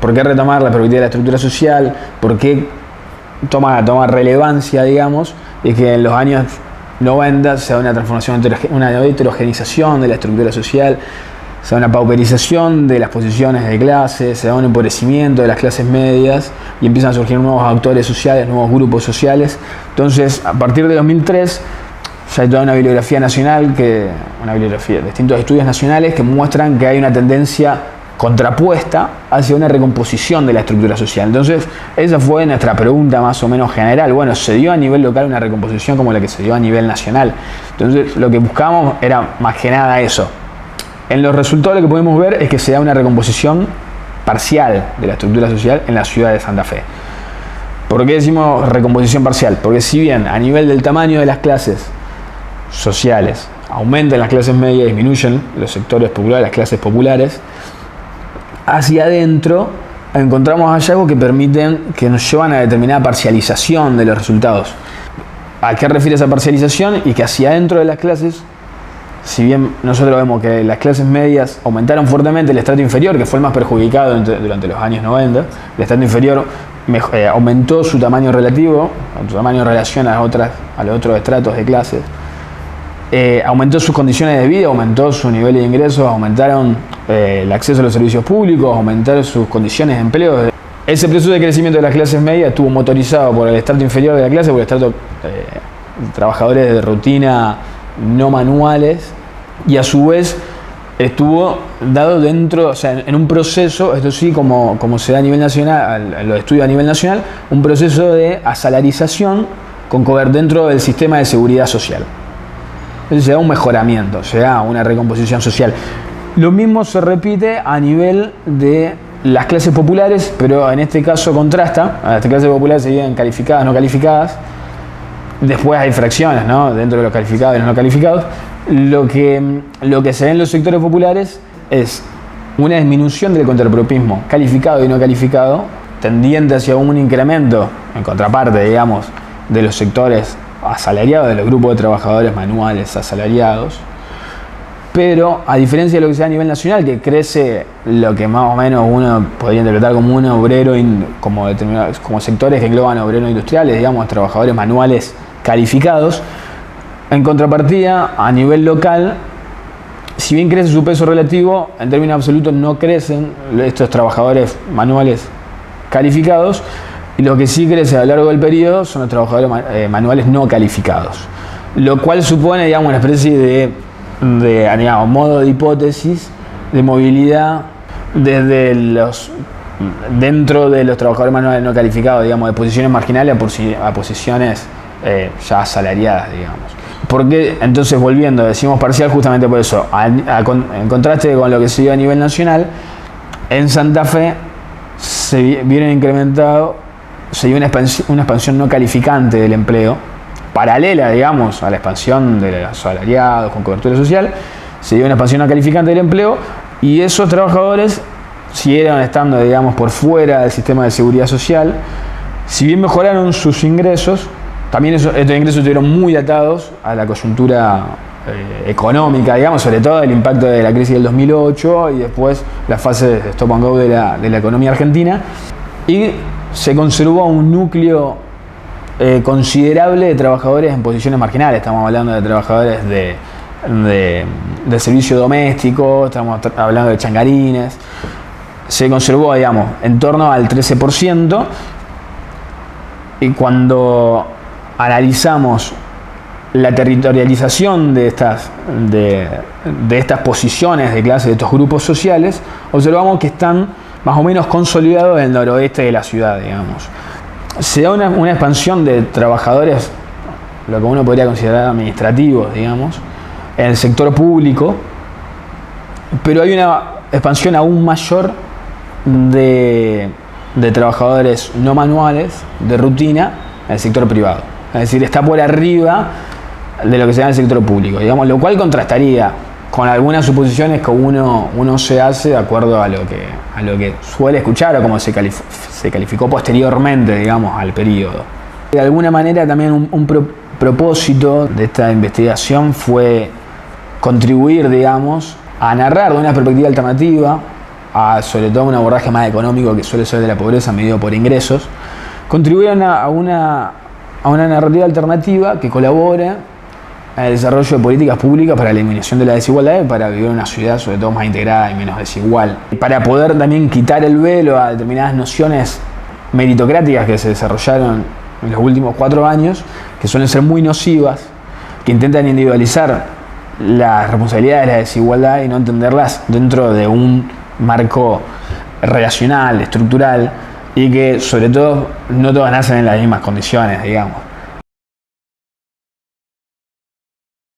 ¿Por qué retomar la perspectiva de la estructura social? ¿Por qué toma relevancia, digamos? Es que en los años 90 se da una transformación, una heterogenización de la estructura social, se da una pauperización de las posiciones de clase, se da un empobrecimiento de las clases medias y empiezan a surgir nuevos actores sociales, nuevos grupos sociales. Entonces, a partir de 2003, ya hay toda una bibliografía nacional, distintos estudios nacionales que muestran que hay una tendencia contrapuesta hacia una recomposición de la estructura social. Entonces, esa fue nuestra pregunta más o menos general. Bueno, ¿se dio a nivel local una recomposición como la que se dio a nivel nacional? Entonces, lo que buscamos era más que nada eso. En los resultados lo que podemos ver es que se da una recomposición parcial de la estructura social en la ciudad de Santa Fe. ¿Por qué decimos recomposición parcial? Porque si bien a nivel del tamaño de las clases sociales aumentan las clases medias, disminuyen los sectores populares, las clases populares, hacia adentro encontramos hallazgos que permiten, que nos llevan a determinada parcialización de los resultados. ¿A qué refiere esa parcialización? Y que hacia adentro de las clases, si bien nosotros vemos que las clases medias aumentaron fuertemente, el estrato inferior, que fue el más perjudicado durante los años 90, el estrato inferior aumentó su tamaño relativo, su tamaño en relación a los otros estratos de clases, aumentó sus condiciones de vida, aumentó su nivel de ingresos, aumentaron el acceso a los servicios públicos, aumentaron sus condiciones de empleo. Ese proceso de crecimiento de las clases medias estuvo motorizado por el estrato inferior de la clase, por el estrato trabajadores de rutina no manuales, y a su vez estuvo dado dentro, o sea, en un proceso, esto sí, como se da a nivel nacional, los estudios a nivel nacional, un proceso de asalarización dentro del sistema de seguridad social. Entonces se da un mejoramiento, se da una recomposición social. Lo mismo se repite a nivel de las clases populares, pero en este caso contrasta. Las clases populares se dividen en calificadas, no calificadas. Después hay fracciones, ¿no?, dentro de los calificados y los no calificados. Lo que se ve en los sectores populares es una disminución del contrapropismo calificado y no calificado, tendiente hacia un incremento, en contraparte, digamos, de los sectores asalariados, de los grupos de trabajadores manuales asalariados. Pero a diferencia de lo que se da a nivel nacional, que crece lo que más o menos uno podría interpretar como un obrero, como sectores que engloban obreros industriales, digamos, trabajadores manuales calificados. En contrapartida, a nivel local, si bien crece su peso relativo, en términos absolutos no crecen estos trabajadores manuales calificados, y lo que sí crece a lo largo del periodo son los trabajadores manuales no calificados. Lo cual supone, digamos, una especie de modo de hipótesis de movilidad dentro de los trabajadores manuales no calificados, digamos, de posiciones marginales a posiciones ya asalariadas, digamos. Porque, entonces, volviendo, decimos parcial justamente por eso, en contraste con lo que se dio a nivel nacional, en Santa Fe se dio una expansión no calificante del empleo, paralela, digamos, a la expansión de los asalariados con cobertura social. Se dio una expansión no calificante del empleo, y esos trabajadores siguieron estando, digamos, por fuera del sistema de seguridad social. Si bien mejoraron sus ingresos, también estos ingresos estuvieron muy atados a la coyuntura económica, digamos, sobre todo el impacto de la crisis del 2008 y después la fase de stop and go de la economía argentina, y se conservó un núcleo considerable de trabajadores en posiciones marginales. Estamos hablando de trabajadores de servicio doméstico, estamos hablando de changarines. Se conservó, digamos, en torno al 13%, y cuando analizamos la territorialización de estas posiciones de clase de estos grupos sociales, observamos que están más o menos consolidados en el noroeste de la ciudad, digamos. Se da una expansión de trabajadores, lo que uno podría considerar administrativos, digamos, en el sector público, pero hay una expansión aún mayor de trabajadores no manuales, de rutina, en el sector privado. Es decir, está por arriba de lo que se da en el sector público, digamos, lo cual contrastaría con algunas suposiciones que uno se hace de acuerdo a lo que suele escuchar o como se calificó posteriormente, digamos, al periodo. De alguna manera también un propósito de esta investigación fue contribuir, digamos, a narrar de una perspectiva alternativa, a sobre todo un abordaje más económico que suele ser de la pobreza medido por ingresos, contribuyeron a una narrativa alternativa que colabora al desarrollo de políticas públicas para la eliminación de la desigualdad y para vivir una ciudad sobre todo más integrada y menos desigual. Para poder también quitar el velo a determinadas nociones meritocráticas que se desarrollaron en los últimos 4 años, que suelen ser muy nocivas, que intentan individualizar las responsabilidades de la desigualdad y no entenderlas dentro de un marco relacional, estructural, y que sobre todo no todas nacen en las mismas condiciones, digamos.